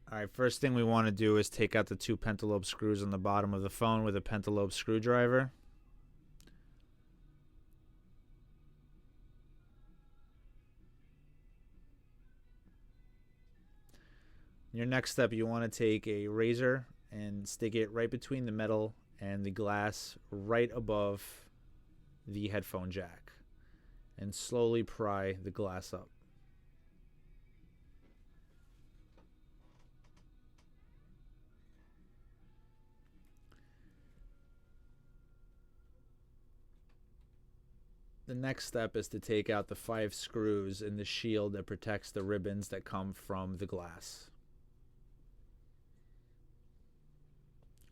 Alright, first thing we want to do is take out the two pentalobe screws on the bottom of the phone with a pentalobe screwdriver. Your next step, you want to take a razor and stick it right between the metal and the glass right above the headphone jack and slowly pry the glass up. The next step is to take out the 5 screws in the shield that protects the ribbons that come from the glass.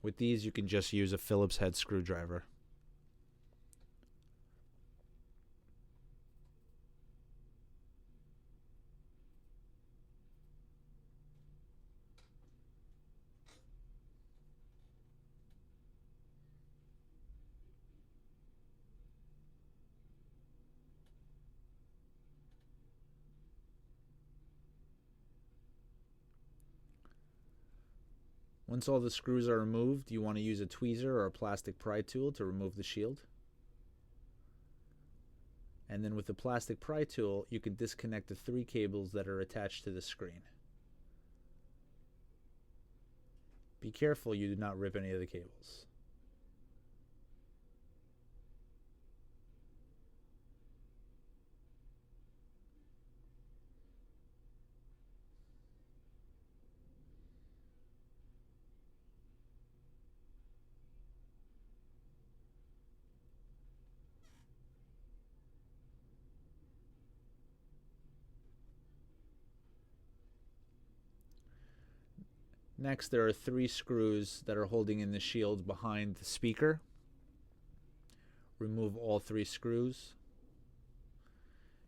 With these, you can just use a Phillips head screwdriver. Once all the screws are removed, you want to use a tweezer or a plastic pry tool to remove the shield. And then with the plastic pry tool, you can disconnect the 3 cables that are attached to the screen. Be careful you do not rip any of the cables. Next, there are 3 screws that are holding in the shield behind the speaker. Remove all 3 screws.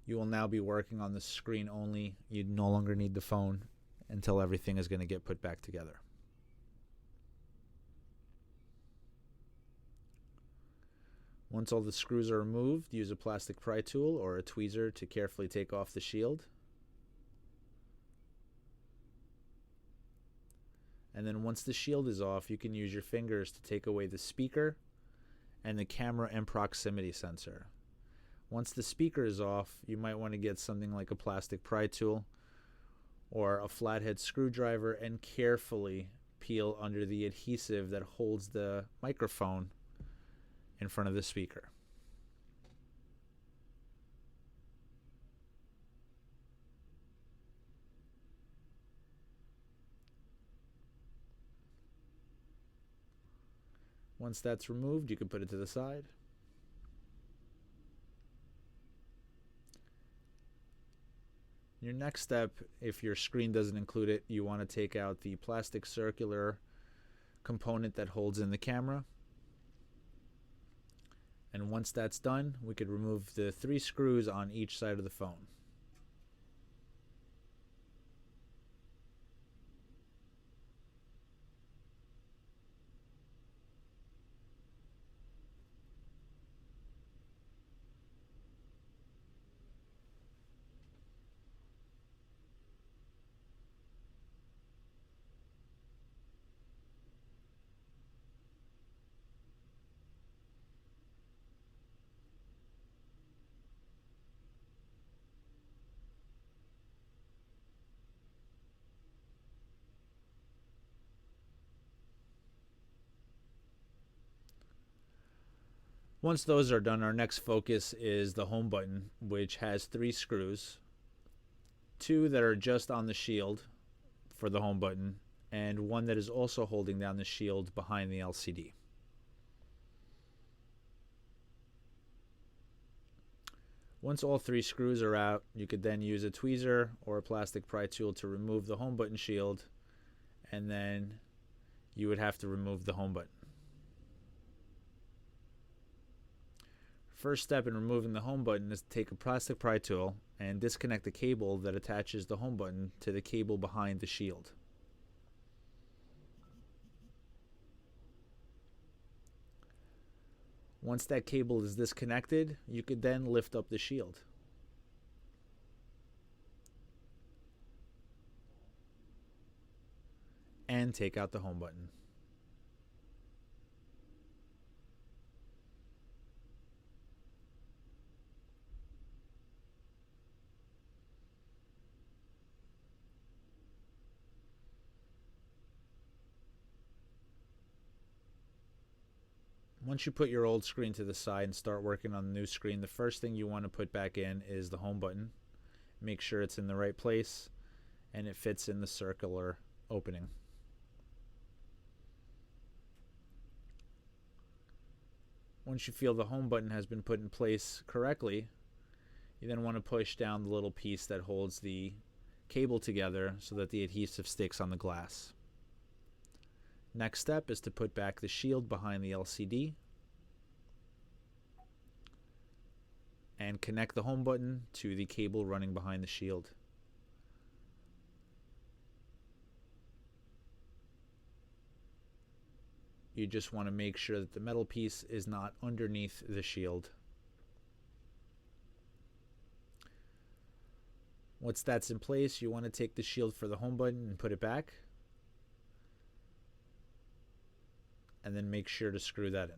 You will now be working on the screen only. You no longer need the phone until everything is going to get put back together. Once all the screws are removed, use a plastic pry tool or a tweezer to carefully take off the shield. And then once the shield is off, you can use your fingers to take away the speaker and the camera and proximity sensor. Once the speaker is off, you might want to get something like a plastic pry tool or a flathead screwdriver and carefully peel under the adhesive that holds the microphone in front of the speaker. Once that's removed, you can put it to the side. Your next step, if your screen doesn't include it, you want to take out the plastic circular component that holds in the camera. And once that's done, we could remove the 3 screws on each side of the phone. Once those are done, our next focus is the home button, which has 3 screws, 2 that are just on the shield for the home button, and 1 that is also holding down the shield behind the LCD. Once all 3 screws are out, you could then use a tweezer or a plastic pry tool to remove the home button shield, and then you would have to remove the home button. First step in removing the home button is to take a plastic pry tool and disconnect the cable that attaches the home button to the cable behind the shield. Once that cable is disconnected, you could then lift up the shield. then take out the home button. Once you put your old screen to the side and start working on the new screen, the first thing you want to put back in is the home button. Make sure it's in the right place and it fits in the circular opening. Once you feel the home button has been put in place correctly, you then want to push down the little piece that holds the cable together so that the adhesive sticks on the glass. Next step is to put back the shield behind the LCD and connect the home button to the cable running behind the shield. You just want to make sure that the metal piece is not underneath the shield. Once that's in place, you want to take the shield for the home button and put it back. And then make sure to screw that in.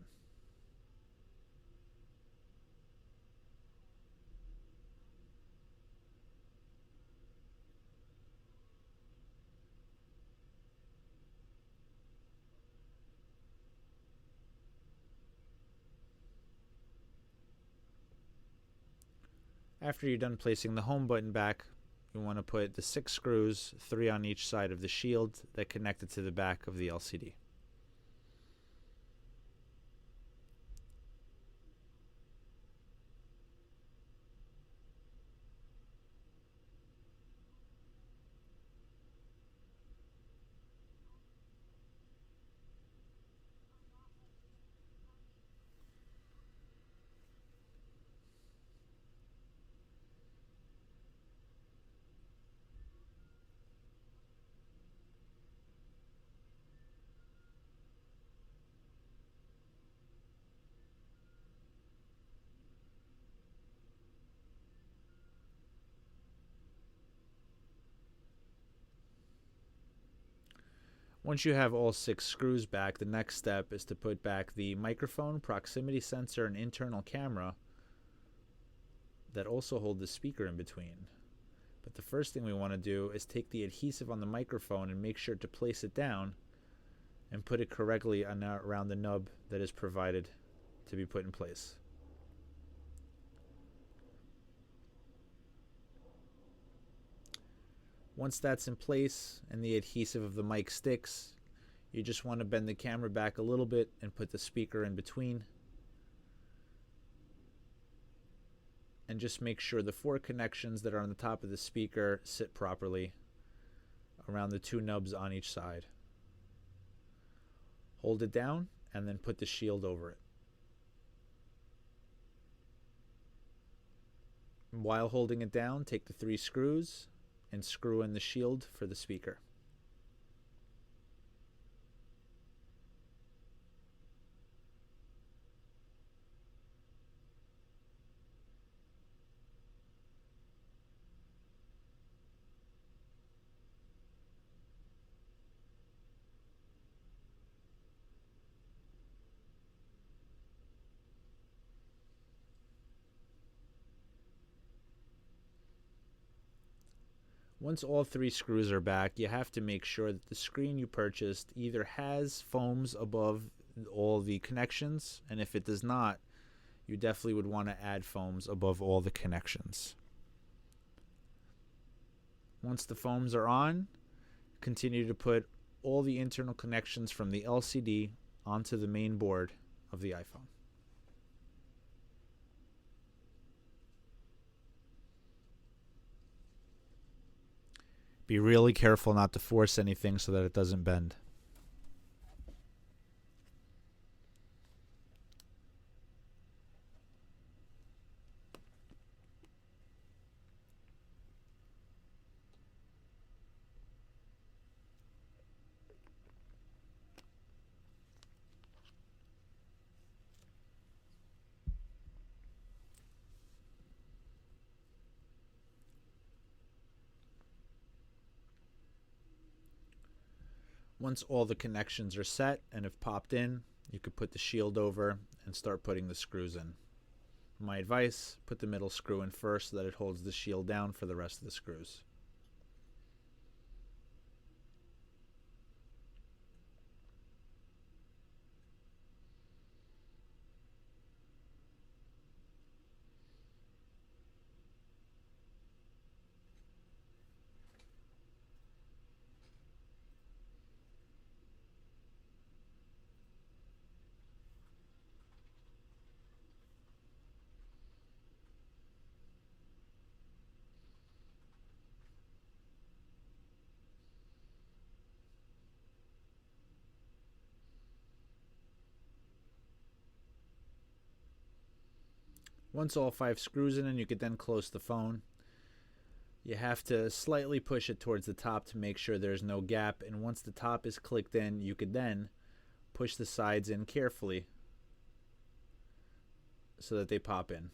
After you're done placing the home button back, you want to put the 6 screws, 3 on each side of the shield, that connect it to the back of the LCD. Once you have all 6 screws back, the next step is to put back the microphone, proximity sensor, and internal camera that also hold the speaker in between. But the first thing we want to do is take the adhesive on the microphone and make sure to place it down and put it correctly around the nub that is provided to be put in place. Once that's in place and the adhesive of the mic sticks, you just want to bend the camera back a little bit and put the speaker in between. And just make sure the 4 connections that are on the top of the speaker sit properly around the 2 nubs on each side. Hold it down and then put the shield over it. While holding it down, take the 3 screws and screw in the shield for the speaker. Once all 3 screws are back, you have to make sure that the screen you purchased either has foams above all the connections, and if it does not, you definitely would want to add foams above all the connections. Once the foams are on, continue to put all the internal connections from the LCD onto the main board of the iPhone. Be really careful not to force anything so that it doesn't bend. Once all the connections are set and have popped in, you could put the shield over and start putting the screws in. My advice, put the middle screw in first so that it holds the shield down for the rest of the screws. Once all 5 screws in, you could then close the phone. You have to slightly push it towards the top to make sure there's no gap, and once the top is clicked in, you could then push the sides in carefully so that they pop in.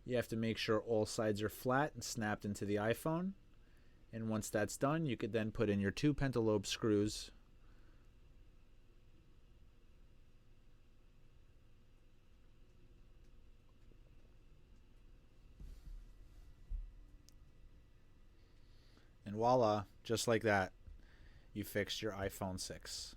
You have to make sure all sides are flat and snapped into the iPhone, and once that's done, you could then put in your 2 pentalobe screws. And voila, just like that, you fixed your iPhone 6.